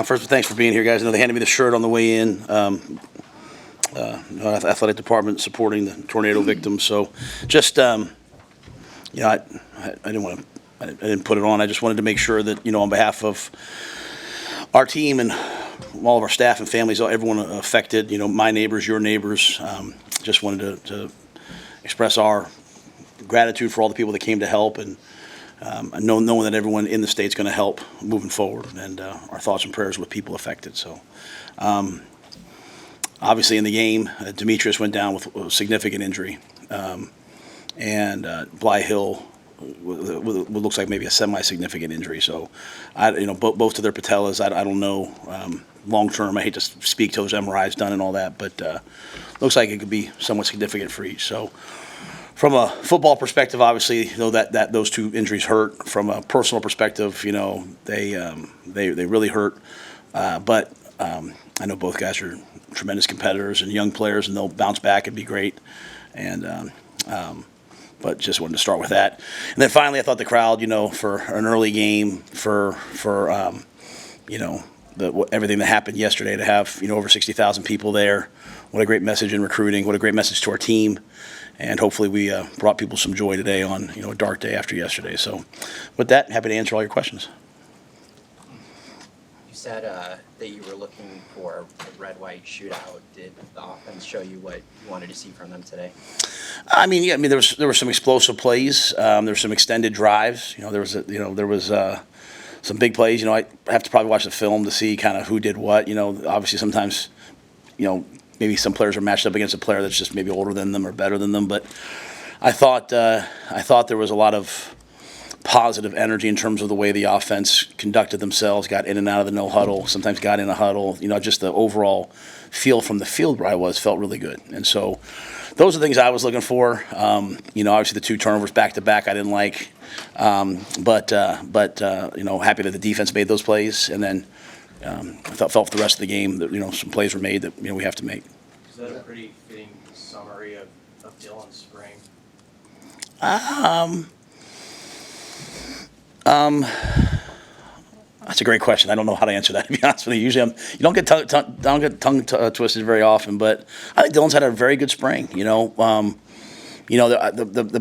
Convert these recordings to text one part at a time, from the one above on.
First, thanks for being here, guys. I know they handed me the shirt on the way in. Athletic department supporting the tornado victims. So, just I didn't put it on. I just wanted to make sure that on behalf of our team and all of our staff and families, everyone affected, my neighbors, your neighbors, just wanted to express our gratitude for all the people that came to help and knowing that everyone in the state's going to help moving forward, and our thoughts and prayers with people affected. So, obviously in the game, Demetrius went down with a significant injury, and Bly Hill what looks like maybe a semi-significant injury. So, both to their patellas. I don't know long term. I hate to speak to those MRIs done and all that, but looks like it could be somewhat significant for each. So, from a football perspective, obviously, that those two injuries hurt. From a personal perspective, they really hurt. But I know both guys are tremendous competitors and young players, and they'll bounce back and be great. And but just wanted to start with that. And then finally, I thought the crowd, for an early game, for everything that happened yesterday, to have over 60,000 people there. What a great message in recruiting. What a great message to our team. And hopefully we brought people some joy today on a dark day after yesterday. So with that, happy to answer all your questions. You said that you were looking for a red-white shootout. Did the offense show you what you wanted to see from them today? There were some explosive plays. There were some extended drives. There was some big plays. I have to probably watch the film to see kind of who did what. Obviously sometimes, maybe some players are matched up against a player that's just maybe older than them or better than them. But I thought there was a lot of positive energy in terms of the way the offense conducted themselves, got in and out of the no huddle, sometimes got in a huddle. Just the overall feel from the field where I was felt really good. And so those are the things I was looking for. Obviously the two turnovers back to back I didn't like, but happy that the defense made those plays. And then I felt for the rest of the game that some plays were made that we have to make. Is that a pretty fitting summary of Dylan's spring? That's a great question. I don't know how to answer that, to be honest with you. Usually you don't get tongue twisted very often, but I think Dylan's had a very good spring. The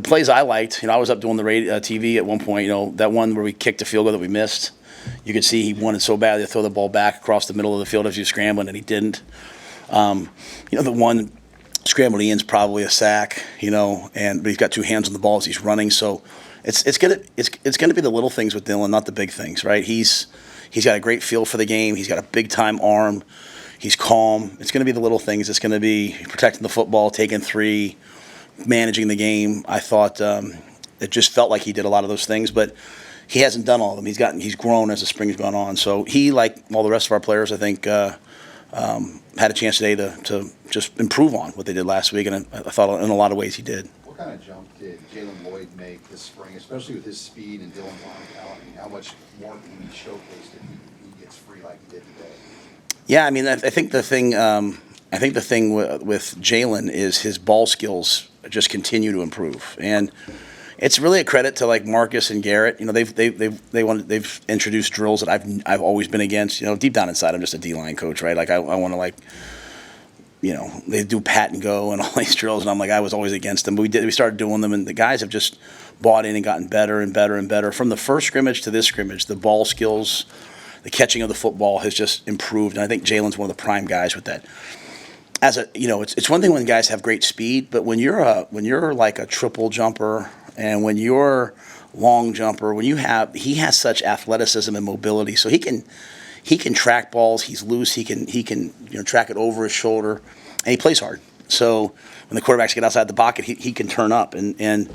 plays I liked. I was up doing the TV at one point. That one where we kicked a field goal that we missed. You could see he wanted so badly to throw the ball back across the middle of the field as he was scrambling, and he didn't. The one scramble to Ian's probably a sack. But he's got two hands on the ball as he's running. So it's gonna be the little things with Dylan, not the big things, right? He's got a great feel for the game. He's got a big time arm. He's calm. It's gonna be the little things. It's gonna be protecting the football, taking three, managing the game. I thought it just felt like he did a lot of those things, but he hasn't done all of them. He's grown as the spring's gone on. So he, like all the rest of our players, I think, had a chance today to just improve on what they did last week, and I thought in a lot of ways he did. What kind of jump did Jaylen Lloyd make this spring, especially with his speed and Dylan's arm talent? How much more can he showcase if he gets free like he did today? Yeah, I think the thing with Jaylen is his ball skills just continue to improve, and it's really a credit to like Marcus and Garrett. They've introduced drills that I've always been against. Deep down inside, I'm just a D-line coach, right? Like I want to they do pat and go and all these drills, and I'm like I was always against them. But we started doing them, and the guys have just bought in and gotten better and better and better. From the first scrimmage to this scrimmage, the ball skills, the catching of the football has just improved, and I think Jalen's one of the prime guys with that. It's one thing when guys have great speed, but when you're like a triple jumper. And when you're long jumper, he has such athleticism and mobility, so he can track balls. He's loose. He can track it over his shoulder, and he plays hard. So when the quarterbacks get outside the pocket, he can turn up. And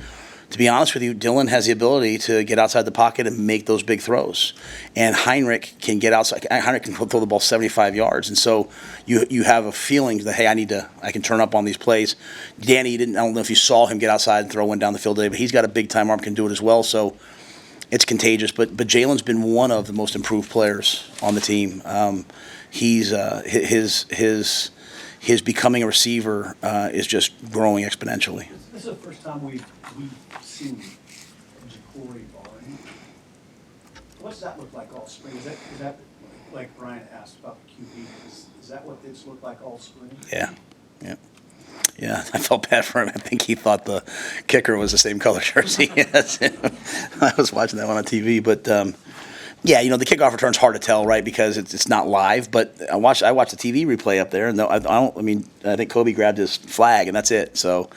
to be honest with you, Dylan has the ability to get outside the pocket and make those big throws. And Heinrich can get outside. Heinrich can throw the ball 75 yards. And so you have a feeling that, hey, I can turn up on these plays. Danny, I don't know if you saw him get outside and throw one down the field today, but he's got a big time arm, can do it as well. So it's contagious. But Jalen's been one of the most improved players on the team. He's his becoming a receiver is just growing exponentially. This is the first time we've seen Ja'Cory Barnes. What's that look like all spring? Is that like Brian asked about the QB, is that what it's looked like all spring? Yeah, yeah. Yeah, I felt bad for him. I think he thought the kicker was the same color jersey as him. I was watching that one on TV, but yeah, the kickoff return's hard to tell, right? Because it's not live. But I watched the TV replay up there, and I think Kobe grabbed his flag, and that's it. So,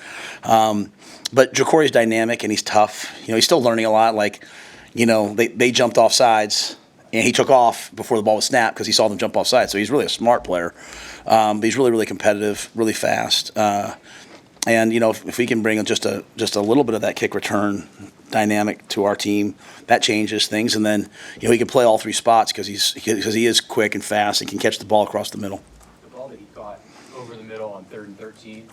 but Jacory's dynamic and he's tough. He's still learning a lot. Like, they jumped off sides, and he took off before the ball was snapped because he saw them jump off sides. So he's really a smart player. But he's really, really competitive, really fast. And if we can bring just a little bit of that kick return dynamic to our team, that changes things. And then he can play all three spots because he is quick and fast and can catch the ball across the middle. The ball that he caught over the middle on 3rd and 13,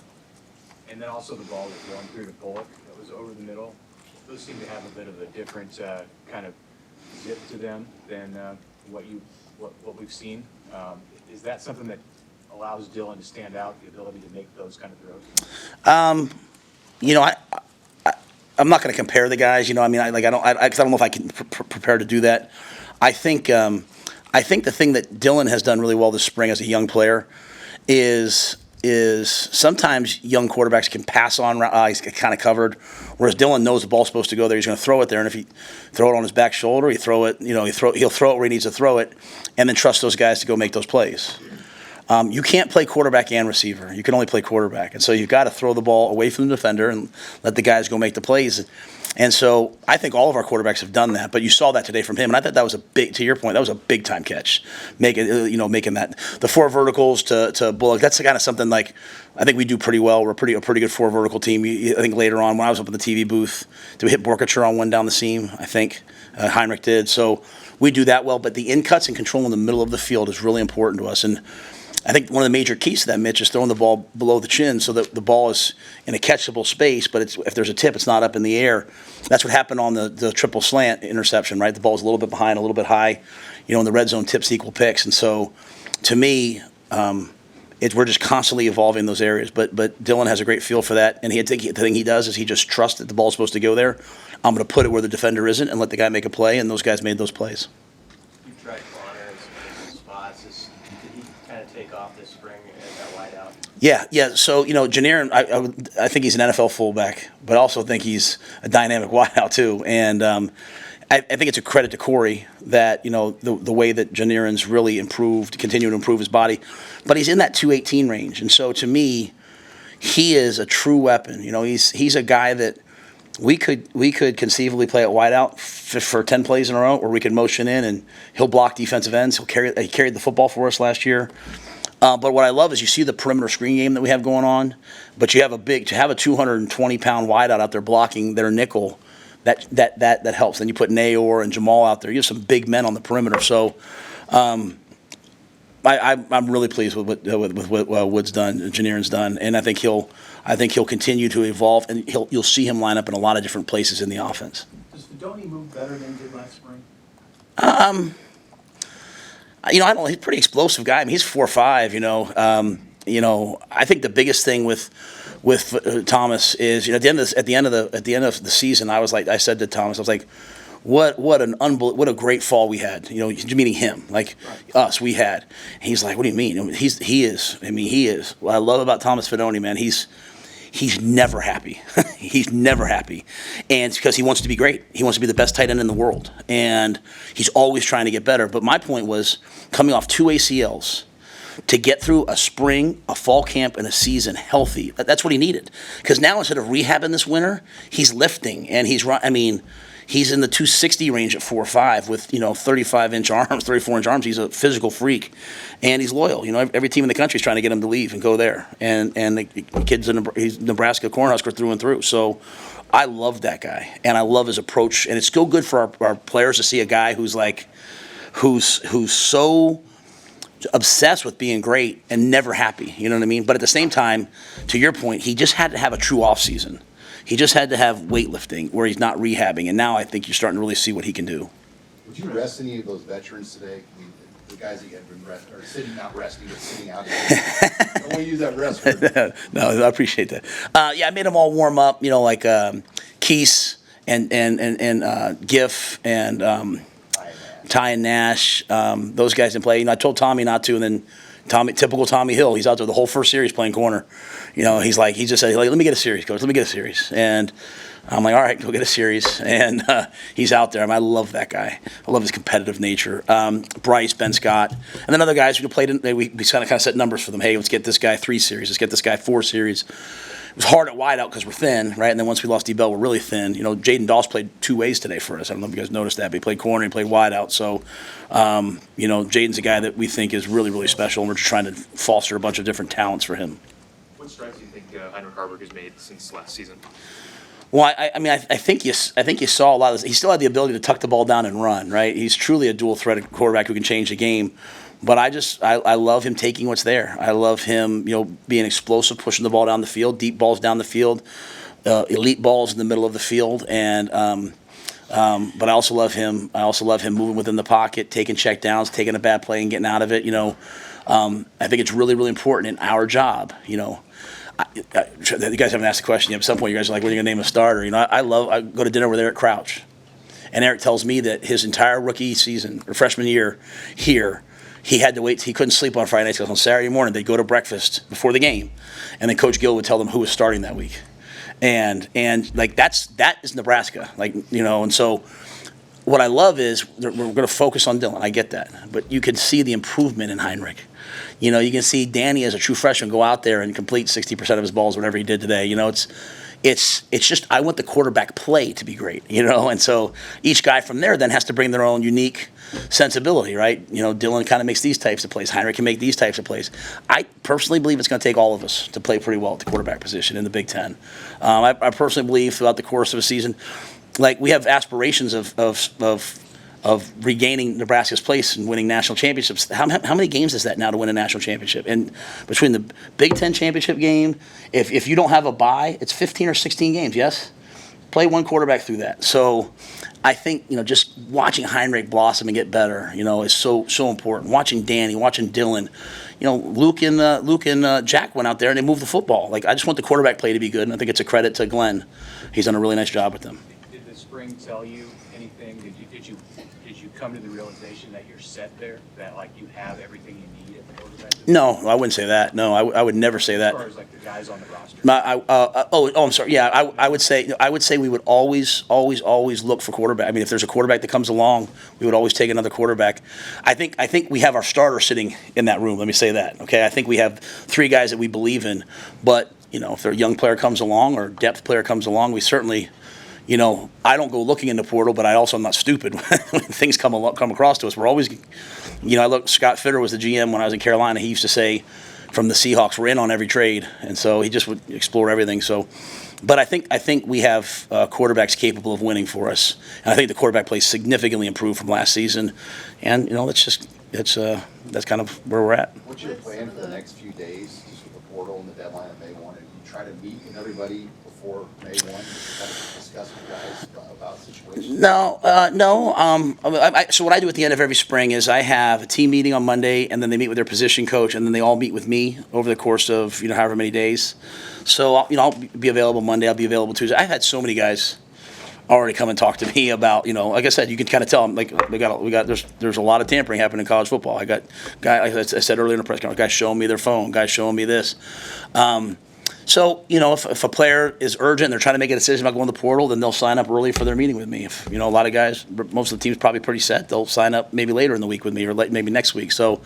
and then also the ball that going through to Bullock that was over the middle. Those seem to have a bit of a different kind of zip to them than what we've seen. Is that something that allows Dylan to stand out, the ability to make those kind of throws? I'm not going to compare the guys. I don't know if I can prepare to do that. I think the thing that Dylan has done really well this spring as a young player is sometimes young quarterbacks can pass on. He's kind of covered, whereas Dylan knows the ball's supposed to go there. He's going to throw it there, and if he throw it on his back shoulder, he'll throw it where he needs to throw it, and then trust those guys to go make those plays. You can't play quarterback and receiver. You can only play quarterback. And so you've got to throw the ball away from the defender and let the guys go make the plays. And so I think all of our quarterbacks have done that. But you saw that today from him. And I thought that was to your point, that was a big time catch. Making that. The 4 verticals to Bullock, that's kind of something like I think we do pretty well. We're a pretty good 4 vertical team. I think later on when I was up in the TV booth, did we hit Borkacher on one down the seam? I think Heinrich did. So we do that well. But the in cuts and control in the middle of the field is really important to us. And I think one of the major keys to that, Mitch, is throwing the ball below the chin so that the ball is in a catchable space, but if there's a tip, it's not up in the air. That's what happened on the triple slant interception, right? The ball's a little bit behind, a little bit high. In the red zone, tips equal picks. And so, to me, we're just constantly evolving those areas. But Dylan has a great feel for that, and the thing he does is he just trusts that the ball's supposed to go there. I'm going to put it where the defender isn't and let the guy make a play, and those guys made those plays. You've tried Connor in some spots. Did he kind of take off this spring as that wide out? Yeah. So Janirin, I think he's an NFL fullback, but I also think he's a dynamic wideout too. And I think it's a credit to Corey that the way that Janirin's really continued to improve his body, but he's in that 218 range, and so to me, he is a true weapon. He's a guy that we could conceivably play at wideout for 10 plays in a row, or we could motion in and he'll block defensive ends. He carried the football for us last year. But what I love is you see the perimeter screen game that we have going on, but you have a 220-pound wideout out there blocking their nickel. That helps. Then you put Nayor and Jamal out there. You have some big men on the perimeter. So I'm really pleased with what Wood's done, Janirin's done, and I think he'll continue to evolve, and you'll see him line up in a lot of different places in the offense. Does Fidone move better than he did last spring? I don't know. He's a pretty explosive guy. I mean, he's 4'5". I think the biggest thing with Thomas is at the end of the season, I said to Thomas, I was like, what a great fall we had. Meaning him, like us, we had. And he's like, what do you mean? He is. What I love about Thomas Fidone, man, he's never happy. He's never happy. And it's because he wants to be great. He wants to be the best tight end in the world. And he's always trying to get better. But my point was, coming off 2 ACLs, to get through a spring, a fall camp, and a season healthy, that's what he needed. Because now instead of rehabbing this winter, he's lifting. And he's in the 260 range at 4'5" with 35-inch arms, 34-inch arms. He's a physical freak, and he's loyal. Every team in the country is trying to get him to leave and go there. And the kid's he's Nebraska Cornhusker through and through. So I love that guy, and I love his approach. And it's still good for our players to see a guy who's so obsessed with being great and never happy. You know what I mean? But at the same time, to your point, he just had to have a true off season. He just had to have weightlifting where he's not rehabbing, and now I think you're starting to really see what he can do. Would you rest any of those veterans today? The guys that you had been not resting, but sitting out. I don't want to use that rest word. No, I appreciate that. I made them all warm up, like Keese and Giff and Ty and Nash, those guys didn't play. I told Tommy not to, and then typical Tommy Hill, he's out there the whole first series playing corner. He just said, let me get a series, coach. Let me get a series. And I'm like, all right, go get a series. And he's out there. I love that guy. I love his competitive nature. Bryce, Ben Scott, and then other guys who played in, we kind of set numbers for them. Hey, let's get this guy 3 series. Let's get this guy 4 series. It was hard at wide out because we're thin, right? And then once we lost D-Bell, we're really thin. Jaden Doss played 2 ways today for us. I don't know if you guys noticed that, but he played corner, he played wide out. So, Jaden's a guy that we think is really, really special, and we're just trying to foster a bunch of different talents for him. What strides do you think Heinrich Haarberg has made since last season? Well, I think you saw a lot of this. He still had the ability to tuck the ball down and run, right? He's truly a dual threat quarterback who can change the game. But I love him taking what's there. I love him, being explosive, pushing the ball down the field, deep balls down the field, elite balls in the middle of the field, and but I also love him. I also love him moving within the pocket, taking check downs, taking a bad play and getting out of it. I think it's really, really important in our job. You guys haven't asked the question yet. At some point, you guys are like, "When are you gonna name a starter?" I go to dinner with Eric Crouch, and Eric tells me that his entire rookie season or freshman year here, he had to wait. He couldn't sleep on Friday nights because on Saturday morning they'd go to breakfast before the game, and then Coach Gill would tell them who was starting that week, and like that is Nebraska, and so. What I love is we're going to focus on Dylan. I get that, but you can see the improvement in Heinrich. You can see Danny as a true freshman go out there and complete 60% of his balls, whatever he did today. It's just I want the quarterback play to be great. And so each guy from there then has to bring their own unique sensibility, right? Dylan kind of makes these types of plays. Heinrich can make these types of plays. I personally believe it's going to take all of us to play pretty well at the quarterback position in the Big Ten. I personally believe throughout the course of a season. We have aspirations of regaining Nebraska's place and winning national championships. How many games is that now to win a national championship? And between the Big Ten championship game, if you don't have a bye, it's 15 or 16 games, yes? Play one quarterback through that. So I think, just watching Heinrich blossom and get better, is so important. Watching Danny, watching Dylan. Luke and Jack went out there and they moved the football. I just want the quarterback play to be good, and I think it's a credit to Glenn. He's done a really nice job with them. Did the spring tell you anything? Did you come to the realization that you're set there, that you have everything you need at the quarterback position? No, I wouldn't say that. No, I would never say that. As far as the guys on the roster. I'm sorry. Yeah, I would say we would always look for quarterback. If there's a quarterback that comes along, we would always take another quarterback. I think we have our starter sitting in that room. Let me say that. Okay, I think we have 3 guys that we believe in. But if a young player comes along or a depth player comes along, we certainly. I don't go looking in the portal, but I also am not stupid when things come across to us. We're always, Scott Fitter was the GM when I was in Carolina. He used to say, from the Seahawks, we're in on every trade, and so he just would explore everything. So, but I think we have quarterbacks capable of winning for us, and I think the quarterback play significantly improved from last season, and that's kind of where we're at. What's your plan for the next few days, just with the portal and the deadline of May 1? And you try to meet with everybody before May 1 to kind of discuss with guys about situations? No. So what I do at the end of every spring is I have a team meeting on Monday, and then they meet with their position coach, and then they all meet with me over the course of however many days. So I'll be available Monday. I'll be available Tuesday. I've had so many guys already come and talk to me about like I said, you can kind of tell them there's a lot of tampering happening in college football. I got guys, like I said earlier in the press conference, guys showing me their phone, guys showing me this. So, if a player is urgent and they're trying to make a decision about going to the portal, then they'll sign up early for their meeting with me. If, a lot of guys, most of the team's probably pretty set, they'll sign up maybe later in the week with me or maybe next week. So,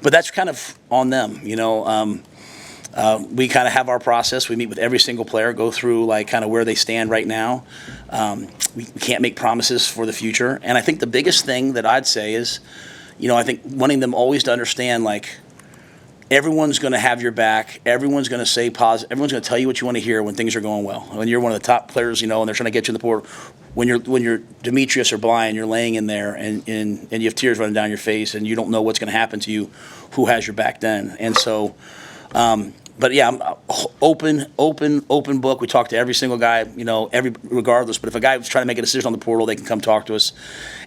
but that's kind of on them, we kind of have our process. We meet with every single player, go through kind of where they stand right now. We can't make promises for the future. And I think the biggest thing that I'd say is, I think wanting them always to understand, everyone's going to have your back. Everyone's going to say positive. Everyone's going to tell you what you want to hear when things are going well. When you're one of the top players, and they're trying to get you in the portal. When you're Demetrius or Blind, you're laying in there and you have tears running down your face and you don't know what's going to happen to you. Who has your back then? And so, but yeah, I'm open book. We talk to every single guy, regardless. But if a guy was trying to make a decision on the portal, they can come talk to us.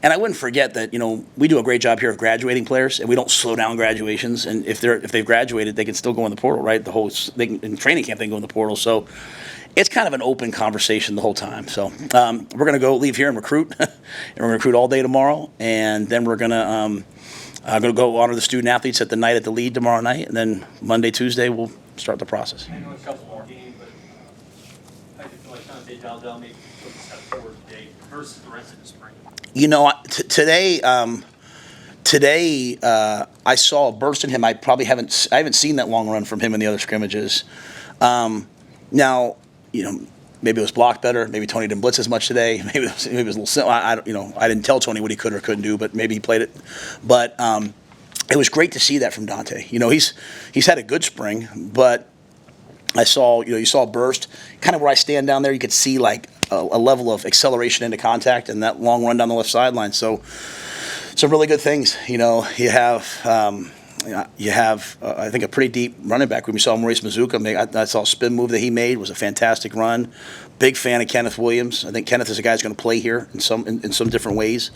And I wouldn't forget that, we do a great job here of graduating players, and we don't slow down graduations. And if they've graduated, they can still go in the portal, right? In training camp, they can go in the portal. So, it's kind of an open conversation the whole time. So we're going to leave here and recruit, and we're going to recruit all day tomorrow, and then we're going to go honor the student athletes at the night at the lead tomorrow night, and then Monday, Tuesday we'll start the process. I know a couple more games, but I feel like Dante Daldell maybe took a step forward today versus the rest of the spring. You know, today I saw a burst in him. I haven't seen that long run from him in the other scrimmages. Now, you know, maybe it was blocked better. Maybe Tony didn't blitz as much today. Maybe it was a little simple. I didn't tell Tony what he could or couldn't do, but maybe he played it. But it was great to see that from Dante. You know, he's had a good spring, but I saw, you saw a burst. Kind of where I stand down there, you could see like a level of acceleration into contact and that long run down the left sideline. So some really good things. You know, you have I think a pretty deep running back room. You saw Maurice Mazuka. I saw a spin move that he made. It was a fantastic run. Big fan of Kenneth Williams. I think Kenneth is a guy who's going to play here in some different ways.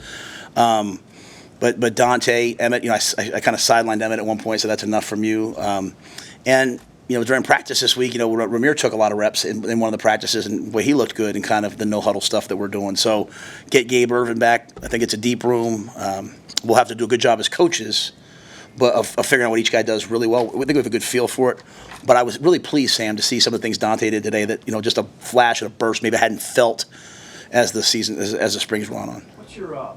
But Dante, Emmett, I kind of sidelined Emmett at one point, so that's enough from you. And during practice this week, Ramir took a lot of reps in one of the practices, and he looked good in kind of the no huddle stuff that we're doing. So get Gabe Irvin back. I think it's a deep room. We'll have to do a good job as coaches, but of figuring out what each guy does really well. We think we have a good feel for it. But I was really pleased, Sam, to see some of the things Dante did today that, just a flash and a burst maybe I hadn't felt as the season, as the spring's gone on. What's your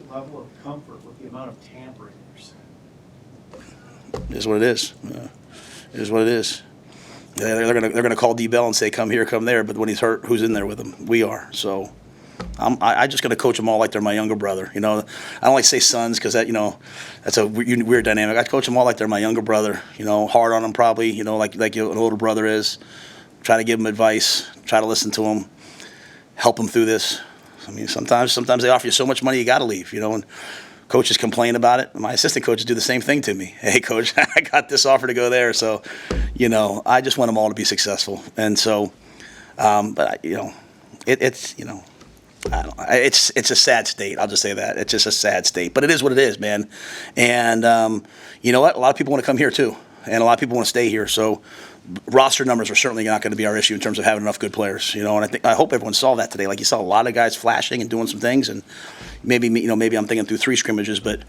level of comfort with the amount of tampering you're seeing? It is what it is. It is what it is. They're gonna call D Bell and say, come here, come there. But when he's hurt, who's in there with him? We are. So I just gonna coach them all like they're my younger brother. I don't like to say sons because that's a weird dynamic. I coach them all like they're my younger brother. Hard on them probably. Like an older brother is. Try to give them advice. Try to listen to them. Help them through this. I mean, sometimes they offer you so much money you got to leave. And coaches complain about it. My assistant coaches do the same thing to me. Hey, coach, I got this offer to go there. So, I just want them all to be successful. And so, but it's it's a sad state. I'll just say that. It's just a sad state. But it is what it is, man. And you know what? A lot of people want to come here too, and a lot of people want to stay here. So roster numbers are certainly not going to be our issue in terms of having enough good players. And I hope everyone saw that today. Like you saw a lot of guys flashing and doing some things, and maybe I'm thinking through 3 scrimmages, but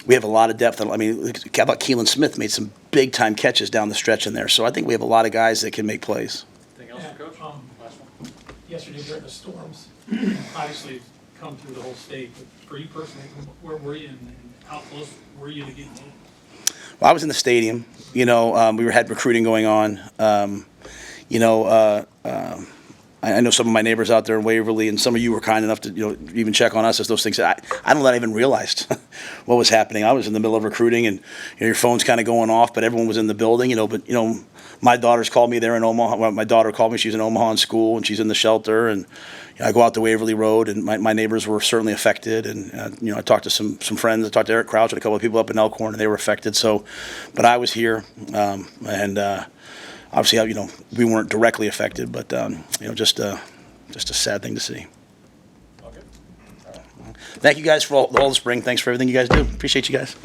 we have a lot of depth. I mean, how about Keelan Smith made some big time catches down the stretch in there. So I think we have a lot of guys that can make plays. Anything else, Coach? Last one. Yesterday during the storms, obviously it's come through the whole state, but for you personally, where were you and how close were you to getting home? Well, I was in the stadium. We had recruiting going on. I know some of my neighbors out there in Waverly, and some of you were kind enough to even check on us as those things. I don't know that I even realized what was happening. I was in the middle of recruiting, and your phone's kind of going off, but everyone was in the building. But my daughters called me there in Omaha. Well, my daughter called me. She's in Omaha in school, and she's in the shelter. And I go out to Waverly Road, and my neighbors were certainly affected. And I talked to some friends. I talked to Eric Crouch and a couple of people up in Elkhorn, and they were affected. So, but I was here, and obviously, we weren't directly affected, but just a sad thing to see. Okay. Thank you guys for all the spring. Thanks for everything you guys do. Appreciate you guys.